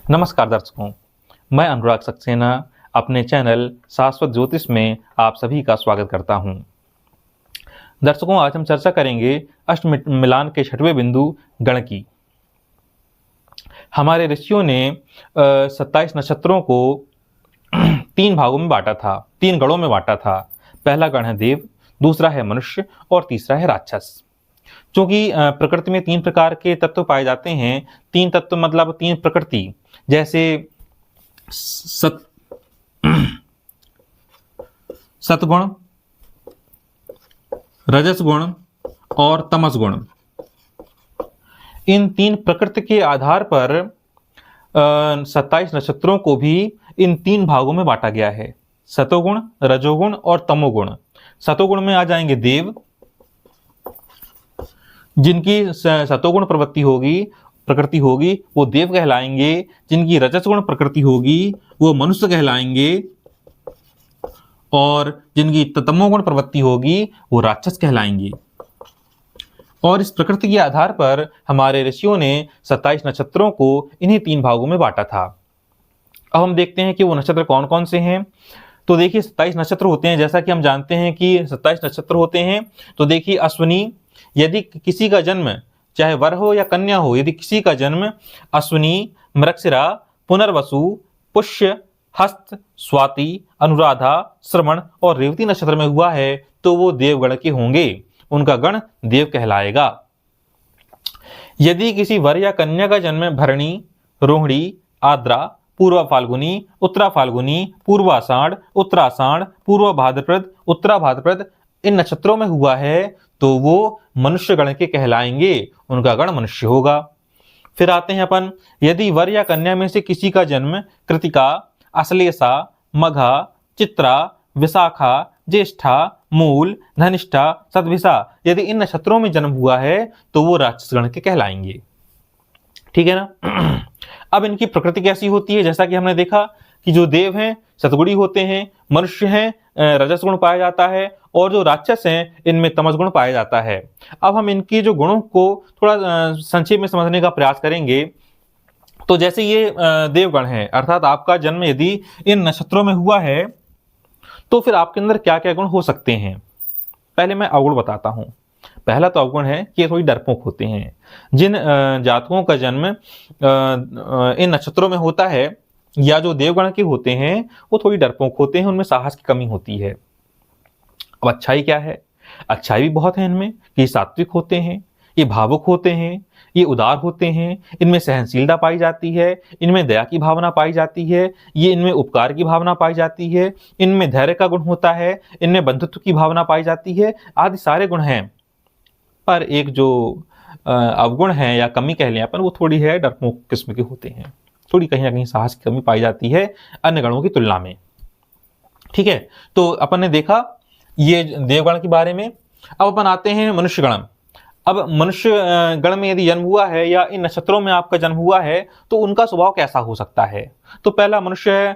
नमस्कार दर्शकों, मैं अनुराग सक्सेना अपने चैनल शाश्वत ज्योतिष में आप सभी का स्वागत करता हूं। दर्शकों, आज हम चर्चा करेंगे अष्ट मिलान के छठवें बिंदु गण की। हमारे ऋषियों ने 27 नक्षत्रों को 3 भागों में बांटा था, 3 गणों में बांटा था। पहला गण है देव, दूसरा है मनुष्य और तीसरा है राक्षस। क्योंकि प्रकृति में 3 प्रकार के तत्व पाए जाते हैं, 3 तत्व मतलब 3 प्रकृति, जैसे सतगुण, रजस गुण और तमस गुण। इन 3 प्रकृति के आधार पर 27 नक्षत्रों को भी इन 3 भागों में बांटा गया है, सतोगुण, रजोगुण और तमोगुण। सतोगुण में आ जाएंगे देव, जिनकी सतोगुण प्रकृति होगी वो देव कहलाएंगे। जिनकी रजसगुण प्रकृति होगी वो मनुष्य कहलाएंगे, और जिनकी तमोगुण प्रवृत्ति होगी वो राक्षस कहलाएंगे। और इस प्रकृति के आधार पर हमारे ऋषियों ने 27 नक्षत्रों को इन्हीं 3 भागों में बांटा था। अब हम देखते हैं कि वो नक्षत्र कौन कौन से हैं। तो देखिए 27 नक्षत्र होते हैं, जैसा कि हम जानते हैं कि 27 नक्षत्र होते हैं। तो देखिए अश्विनी, यदि किसी का जन्म चाहे वर हो या कन्या हो, यदि किसी का जन्म अश्विनी, मृगशिरा, पुनर्वसु, पुष्य, हस्त, स्वाति, अनुराधा, श्रवण और रेवती नक्षत्र में हुआ है तो वो देवगण के होंगे, उनका गण देव कहलाएगा। यदि किसी वर या कन्या का जन्म भरणी, रोहिणी, आद्रा, पूर्व फाल्गुनी, उत्तरा फाल्गुनी, पूर्वाषाढ़, उत्तराषाढ़, पूर्व भाद्रपद, उत्तरा भाद्रपद इन नक्षत्रों में हुआ है तो वो मनुष्य गण के कहलाएंगे, उनका गण मनुष्य होगा। फिर आते हैं अपन, यदि वर या कन्या में से किसी का जन्म कृतिका, अश्लेषा, मघा, चित्रा, विशाखा, ज्येष्ठा, मूल, धनिष्ठा, सतभिषा, यदि इन नक्षत्रों में जन्म हुआ है तो वो राक्षस गण के कहलाएंगे। ठीक है ना। अब इनकी प्रकृति कैसी होती है, जैसा कि हमने देखा कि जो देव हैं सतगुणी होते हैं, मनुष्य हैं रजस गुण पाया जाता है, और जो राक्षस हैं इनमें तमस गुण पाया जाता है। अब हम इनके जो गुणों को थोड़ा संक्षेप में समझने का प्रयास करेंगे। तो जैसे ये देवगण है, अर्थात आपका जन्म यदि इन नक्षत्रों में हुआ है तो फिर आपके अंदर क्या क्या गुण हो सकते हैं। पहले मैं अवगुण बताता हूं। पहला तो अवगुण है कि ये थोड़ी डरपोक होते हैं। जिन जातकों का जन्म इन नक्षत्रों में होता है या जो देवगण के होते हैं वो थोड़ी डरपोक होते हैं, उनमें साहस की कमी होती है। अब अच्छाई क्या है? अच्छाई भी बहुत है इनमें कि सात्विक होते हैं, ये भावुक होते हैं, ये उदार होते हैं, इनमें सहनशीलता पाई जाती है, इनमें दया की भावना पाई जाती है, ये इनमें उपकार की भावना पाई जाती है, इनमें धैर्य का गुण होता है, इनमें बंधुत्व की भावना पाई जाती है, आदि सारे गुण हैं। पर एक जो अवगुण है या कमी कह लें अपन, वो थोड़ी है डरपोक किस्म के होते हैं, थोड़ी कहीं ना कहीं साहस की कमी पाई जाती है अन्य गणों की तुलना में। ठीक है, तो अपन ने देखा ये देवगण के बारे में। अब अपन आते हैं मनुष्य गण। अब मनुष्य गण में यदि जन्म हुआ है या इन नक्षत्रों में आपका जन्म हुआ है तो उनका स्वभाव कैसा हो सकता है। तो पहला मनुष्य है,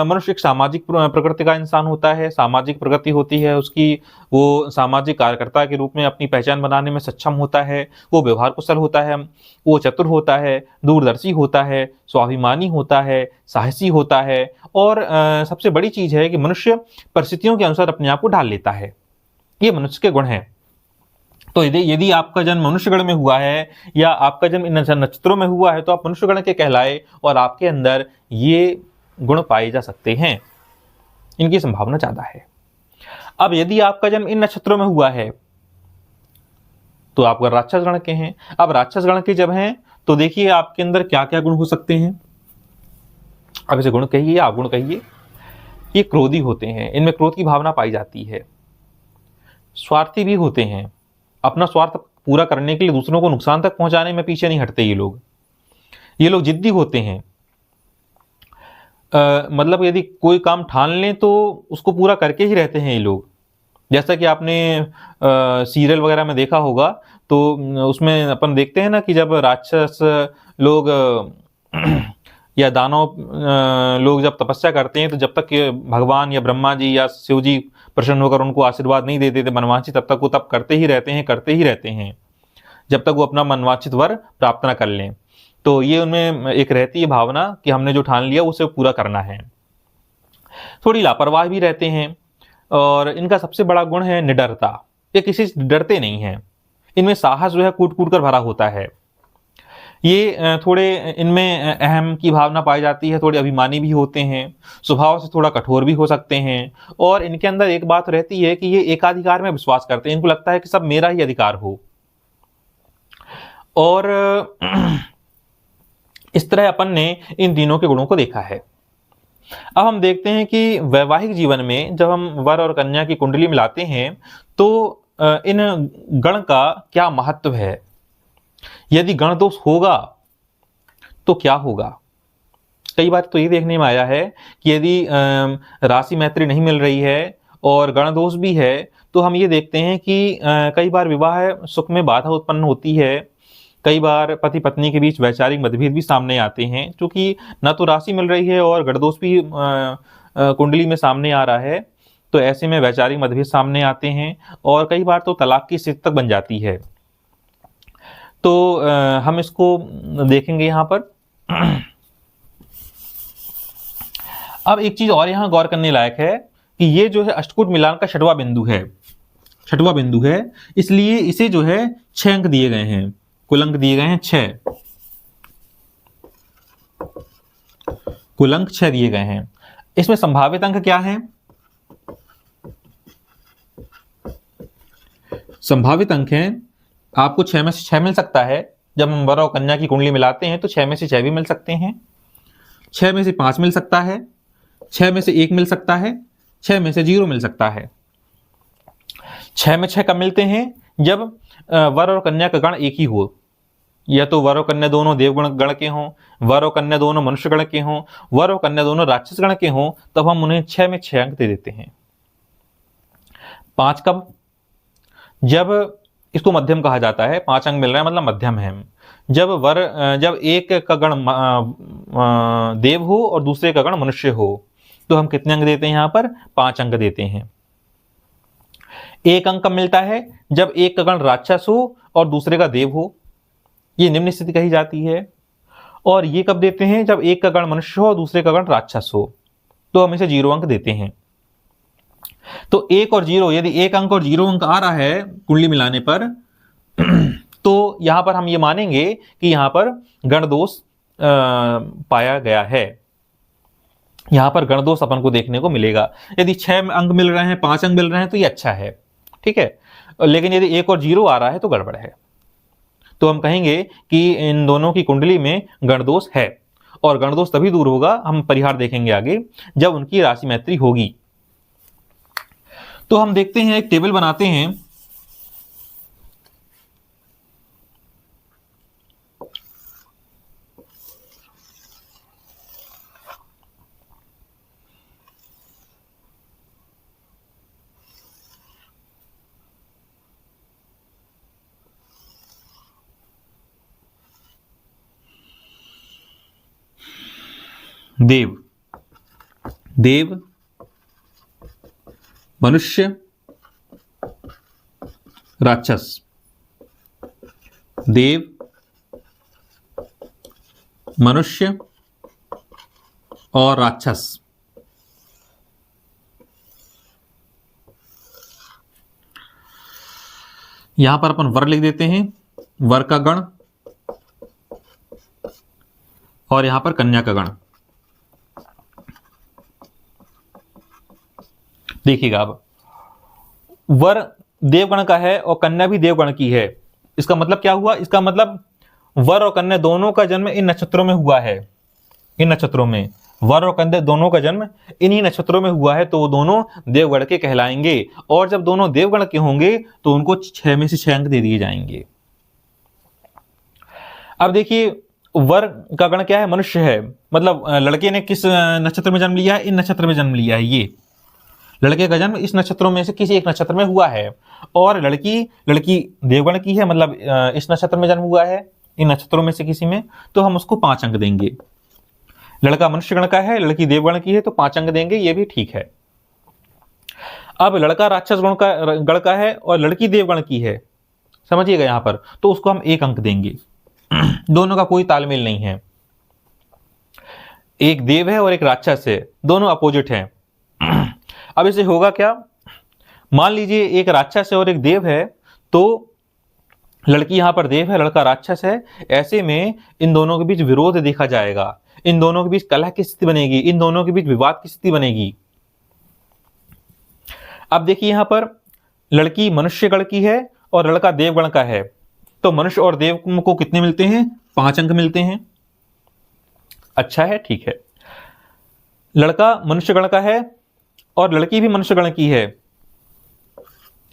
मनुष्य एक सामाजिक प्रकृति का इंसान होता है, सामाजिक प्रगति होती है उसकी, वो सामाजिक कार्यकर्ता के रूप में अपनी पहचान बनाने में सक्षम होता है, वो व्यवहार कुशल होता है, वो चतुर होता है, दूरदर्शी होता है, स्वाभिमानी होता है, साहसी होता है, और सबसे बड़ी चीज है कि मनुष्य परिस्थितियों के अनुसार अपने आप को ढाल लेता है। ये मनुष्य के गुण हैं। तो यदि आपका जन्म मनुष्य गण में हुआ है या आपका जन्म इन नक्षत्रों में हुआ है तो आप मनुष्य गण के कहलाए और आपके अंदर ये गुण पाए जा सकते हैं, इनकी संभावना ज्यादा है। अब यदि आपका जन्म इन नक्षत्रों में हुआ है तो आप राक्षस गण के हैं। अब राक्षस गण के जब हैं तो देखिए आपके अंदर क्या क्या गुण हो सकते हैं। अब इसे गुण कहिए, अवगुण कहिए। ये क्रोधी होते हैं, इनमें क्रोध की भावना पाई जाती है। स्वार्थी भी होते हैं, अपना स्वार्थ पूरा करने के लिए दूसरों को नुकसान तक पहुंचाने में पीछे नहीं हटते ये लोग जिद्दी होते हैं। मतलब यदि कोई काम ठान लें तो उसको पूरा करके ही रहते हैं ये लोग। जैसा कि आपने सीरियल वगैरह में देखा होगा तो उसमें अपन देखते हैं ना कि जब राक्षस लोग या दानव लोग जब तपस्या करते हैं तो जब तक भगवान या ब्रह्मा जी या शिव जी प्रसन्न होकर उनको आशीर्वाद नहीं दे देते मनवांछित, तब तक वो तप करते ही रहते हैं जब तक वो अपना मनवांछित वर प्राप्त न कर लें। तो ये उनमें एक रहती है भावना कि हमने जो ठान लिया उसे पूरा करना है। थोड़ी लापरवाह भी रहते हैं और इनका सबसे बड़ा गुण है निडरता। ये किसी से डरते नहीं हैं। इनमें साहस जो है कूट कूट कर भरा होता है। ये थोड़े इनमें अहम की भावना पाई जाती है, थोड़े अभिमानी भी होते हैं, स्वभाव से थोड़ा कठोर भी हो सकते हैं और इनके अंदर एक बात रहती है कि ये एकाधिकार में विश्वास करते हैं। इनको लगता है कि सब मेरा ही अधिकार हो और इस तरह अपन ने इन तीनों के गुणों को देखा है। अब हम देखते हैं कि वैवाहिक जीवन में जब हम वर और कन्या की कुंडली मिलाते हैं तो इन गण का क्या महत्व है, यदि गण दोष होगा तो क्या होगा। कई बार तो ये देखने में आया है कि यदि राशि मैत्री नहीं मिल रही है और गण दोष भी है तो हम ये देखते हैं कि कई बार विवाह सुख में बाधा उत्पन्न होती है। कई बार पति पत्नी के बीच वैचारिक मतभेद भी सामने आते हैं, क्योंकि न तो राशि मिल रही है और गण दोष भी कुंडली में सामने आ रहा है। तो ऐसे में वैचारिक मतभेद सामने आते हैं और कई बार तो तलाक की स्थिति तक बन जाती है। तो हम इसको देखेंगे यहाँ पर। अब एक चीज और यहाँ गौर करने लायक है कि ये जो है अष्टकूट मिलान का छठवां बिंदु है, इसलिए इसे जो है 6 अंक दिए गए हैं, कुल अंक दिए गए हैं 6, कुल अंक 6 दिए गए हैं। इसमें संभावित अंक क्या है? संभावित अंक हैं आपको 6 में से 6 मिल सकता है। जब हम वर और कन्या की कुंडली मिलाते हैं तो 6 में से 6 भी मिल सकते हैं, 6 में से 5 मिल सकता है, 6 में से 1 मिल सकता है, 6 में से 0 मिल सकता है। 6 में 6 कब मिलते हैं? जब वर और कन्या का गण एक ही हो, या तो वर और कन्या दोनों देवगण गण के हों, वर और कन्या दोनों मनुष्य गण के हों, वर और कन्या दोनों राक्षस गण के हों, तब हम उन्हें 6 में 6 अंक दे देते हैं। 5 कब? जब इसको मध्यम कहा जाता है, 5 अंक मिल रहा है मतलब मध्यम है। जब एक का गण देव हो और दूसरे का गण मनुष्य हो तो हम कितने अंक देते हैं? यहाँ पर 5 अंक देते हैं। 1 अंक कब मिलता है? जब एक का गण राक्षस हो और दूसरे का देव हो, ये निम्न स्थिति कही जाती है। और ये कब देते हैं? जब एक का गण मनुष्य हो और दूसरे का गण राक्षस हो, तो हम इसे 0 अंक देते हैं। तो 1 और 0, यदि 1 अंक और 0 अंक आ रहा है कुंडली मिलाने पर तो यहां पर हम ये मानेंगे कि यहां पर गण दोष पाया गया है। यहां पर गण दोष अपन को देखने को मिलेगा। यदि 6 अंक मिल रहे हैं, 5 अंक मिल रहे हैं तो ये अच्छा है, ठीक है। लेकिन यदि 1 और 0 आ रहा है तो गड़बड़ है। तो हम कहेंगे कि इन दोनों की कुंडली में गण दोष है और गण दोष तभी दूर होगा, हम परिहार देखेंगे आगे, जब उनकी राशि मैत्री होगी। तो हम देखते हैं, एक टेबल बनाते हैं। देव, मनुष्य, राक्षस, देव, मनुष्य और राक्षस। यहां पर अपन वर लिख देते हैं, वर का गण, और यहां पर कन्या का गण। देखिएगा, अब वर देवगण का है और कन्या भी देवगण की है। इसका मतलब क्या हुआ? इसका मतलब वर और कन्या दोनों का जन्म इन नक्षत्रों में हुआ है। इन नक्षत्रों में वर और कन्या दोनों का जन्म इन्हीं नक्षत्रों में हुआ है, तो वो दोनों देवगण के कहलाएंगे। और जब दोनों देवगण के होंगे तो उनको 6 में से 6 अंक दे दिए जाएंगे। अब देखिए, वर का गण क्या है? मनुष्य है। मतलब लड़के ने किस नक्षत्र में जन्म लिया है? इन नक्षत्र में जन्म लिया है। ये लड़के का जन्म इस नक्षत्रों में से किसी एक नक्षत्र में हुआ है। और लड़की देवगण की है, मतलब इस नक्षत्र में जन्म हुआ है, इन नक्षत्रों में से किसी में, तो हम उसको 5 अंक देंगे। लड़का मनुष्य गण का है, लड़की देवगण की है, तो 5 अंक देंगे, ये भी ठीक है। अब लड़का राक्षस गण का है और लड़की देवगण की है, समझिएगा यहां पर, तो उसको हम 1 अंक देंगे। दोनों का कोई तालमेल नहीं है। एक देव है और एक राक्षस है, दोनों अपोजिट हैं। अब इसे होगा क्या, मान लीजिए एक राक्षस है और एक देव है, तो लड़की यहां पर देव है, लड़का राक्षस है। ऐसे में इन दोनों के बीच विरोध देखा जाएगा, इन दोनों के बीच कलह की स्थिति बनेगी, इन दोनों के बीच विवाद की स्थिति बनेगी। अब देखिए यहां पर लड़की मनुष्य गण की है और लड़का देवगण का है, तो मनुष्य और देव को कितने मिलते हैं, 5 अंक मिलते हैं। अच्छा है, ठीक है। लड़का मनुष्य गण का है और लड़की भी मनुष्य गण की है,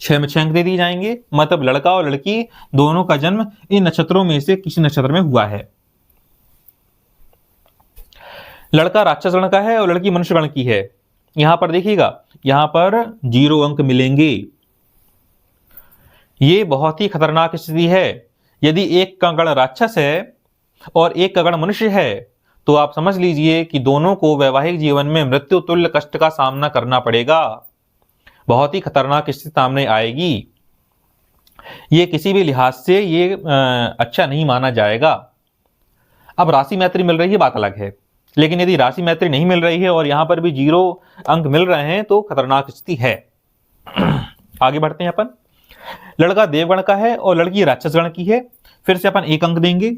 6 में 6 अंक दे दिए जाएंगे। मतलब लड़का और लड़की दोनों का जन्म इन नक्षत्रों में से किसी नक्षत्र में हुआ है। लड़का राक्षस गण का है और लड़की मनुष्य गण की है। यहां पर देखिएगा, यहां पर 0 अंक मिलेंगे। ये बहुत ही खतरनाक स्थिति है। यदि एक का गण राक्षस है और एक का गण मनुष्य है, तो आप समझ लीजिए कि दोनों को वैवाहिक जीवन में मृत्यु तुल्य कष्ट का सामना करना पड़ेगा। बहुत ही खतरनाक स्थिति सामने आएगी। ये किसी भी लिहाज से ये अच्छा नहीं माना जाएगा। अब राशि मैत्री मिल रही है, बात अलग है, लेकिन यदि राशि मैत्री नहीं मिल रही है और यहां पर भी 0 अंक मिल रहे हैं, तो खतरनाक स्थिति है। आगे बढ़ते हैं अपन। लड़का देवगण का है और लड़की राक्षस गण की है। फिर से अपन 1 अंक देंगे,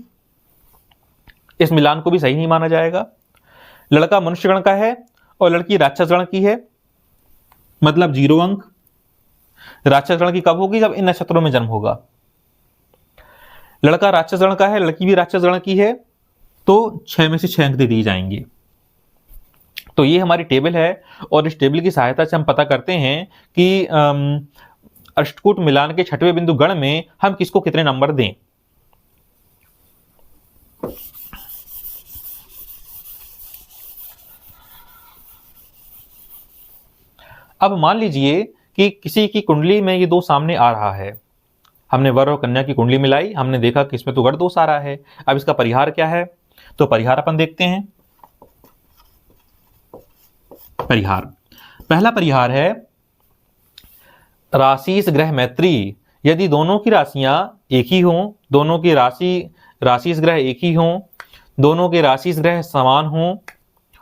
इस मिलान को भी सही नहीं माना जाएगा। लड़का मनुष्य गण का है और लड़की राक्षस गण की है, मतलब 0 अंक। राक्षस गण की कब होगी, जब इन नक्षत्रों में जन्म होगा। लड़का राक्षस गण का है, लड़की भी राक्षस गण की है, तो 6 में से 6 अंक दे दिए जाएंगे। तो ये हमारी टेबल है और इस टेबल की सहायता से हम पता करते हैं कि अष्टकूट मिलान के 6वें बिंदु गण में हम किसको कितने नंबर दें। अब मान लीजिए कि किसी की कुंडली में ये 2 सामने आ रहा है। हमने वर और कन्या की कुंडली मिलाई, हमने देखा कि इसमें तो गढ़ दोष आ रहा है। अब इसका परिहार क्या है, तो परिहार अपन देखते हैं। परिहार, पहला परिहार है राशिस ग्रह मैत्री। यदि दोनों की राशियां एक ही हों, दोनों की राशिस ग्रह एक ही हों, दोनों के राशिस ग्रह समान हों,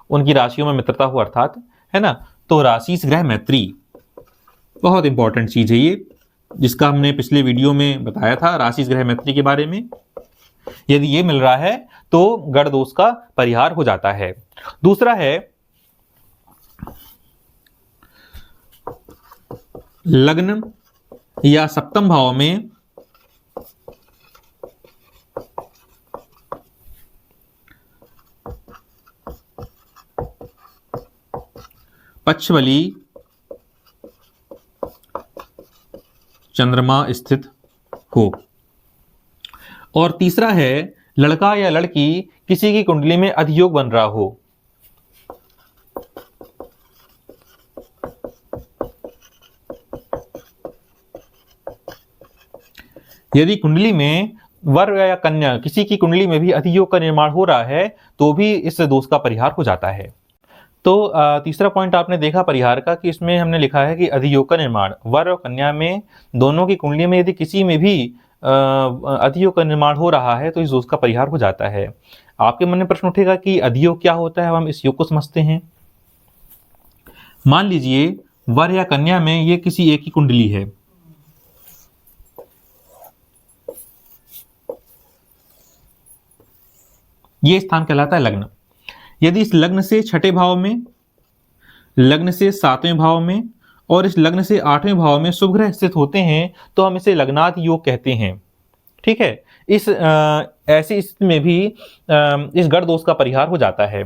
उनकी राशियों में मित्रता हो अर्थात, है ना, तो राशिस ग्रह मैत्री बहुत इंपॉर्टेंट चीज है ये, जिसका हमने पिछले वीडियो में बताया था राशिस ग्रह मैत्री के बारे में। यदि ये मिल रहा है तो गढ़ दोष का परिहार हो जाता है। दूसरा है लग्न या सप्तम भाव में पक्षबली चंद्रमा स्थित हो। और तीसरा है लड़का या लड़की किसी की कुंडली में अधियोग बन रहा हो। यदि कुंडली में वर या कन्या किसी की कुंडली में भी अधियोग का निर्माण हो रहा है, तो भी इस दोष का परिहार हो जाता है। तो तीसरा पॉइंट आपने देखा परिहार का कि इसमें हमने लिखा है कि अधियोग का निर्माण वर और कन्या में दोनों की कुंडली में यदि किसी में भी अधियोग का निर्माण हो रहा है, तो इस दोष का परिहार हो जाता है। आपके मन में प्रश्न उठेगा कि अधियोग क्या होता है, हम इस योग को समझते हैं। मान लीजिए वर या कन्या में ये किसी एक की कुंडली है, ये स्थान कहलाता है लग्न। यदि इस लग्न से 6ठे भाव में, लग्न से 7वें भाव में और इस लग्न से 8वें भाव में शुभ ग्रह स्थित होते हैं, तो हम इसे लग्नात योग कहते हैं। ठीक है, इस ऐसी स्थिति में भी इस गढ़ दोष का परिहार हो जाता है।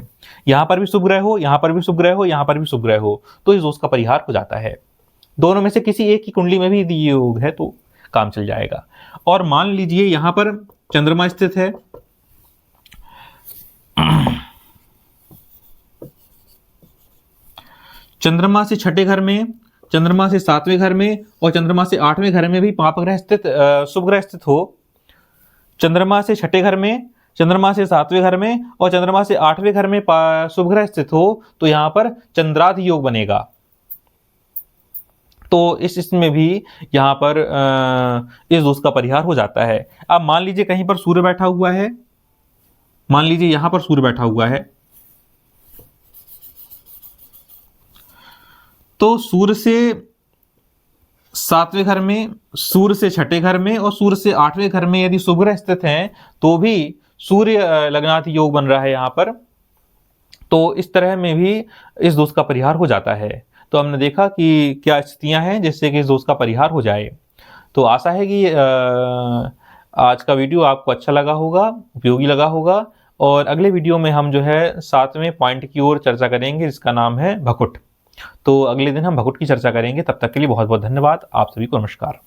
यहां पर भी शुभ ग्रह हो, यहां पर भी शुभ ग्रह हो, यहां पर भी शुभ ग्रह हो, तो इस दोष का परिहार हो जाता है। दोनों में से किसी एक की कुंडली में भी यदि योग है तो काम चल जाएगा। और मान लीजिए यहां पर चंद्रमा स्थित है, चंद्रमा से 6ठे घर में, चंद्रमा से 7वें घर में और चंद्रमा से 8वें घर में भी पाप ग्रह स्थित, शुभ ग्रह स्थित हो। चंद्रमा से 6ठे घर में, चंद्रमा से 7वें घर में और चंद्रमा से 8वें घर में शुभ ग्रह स्थित हो, तो यहां पर चंद्राधि योग बनेगा। तो इसमें भी यहाँ पर इस दोष का परिहार हो जाता है। अब मान लीजिए कहीं पर सूर्य बैठा हुआ है, मान लीजिए यहां पर सूर्य बैठा हुआ है, तो सूर्य से 7वें घर में, सूर्य से 6ठे घर में और सूर्य से 8वें घर में यदि शुभ ग्रह स्थित हैं तो भी सूर्य लग्नाति योग बन रहा है यहाँ पर। तो इस तरह में भी इस दोष का परिहार हो जाता है। तो हमने देखा कि क्या स्थितियां हैं जिससे कि इस दोष का परिहार हो जाए। तो आशा है कि आज का वीडियो आपको अच्छा लगा होगा, उपयोगी लगा होगा, और अगले वीडियो में हम जो है 7वें पॉइंट की ओर चर्चा करेंगे जिसका नाम है भकुट। तो अगले दिन हम भकुट की चर्चा करेंगे। तब तक के लिए बहुत बहुत धन्यवाद। आप सभी को नमस्कार।